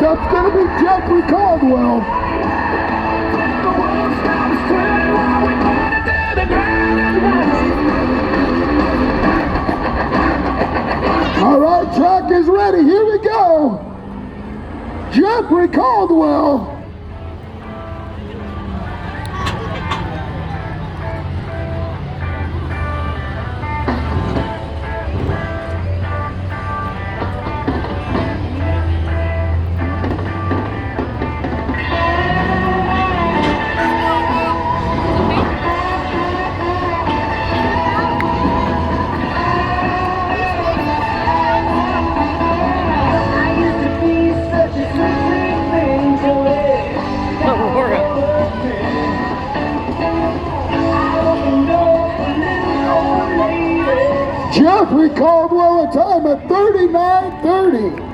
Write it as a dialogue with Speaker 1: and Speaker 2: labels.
Speaker 1: up's going to be Jeffery Caldwell. All right, track is ready. Here we go. Jeffery Caldwell. Jeffery Caldwell, a time of 39:30.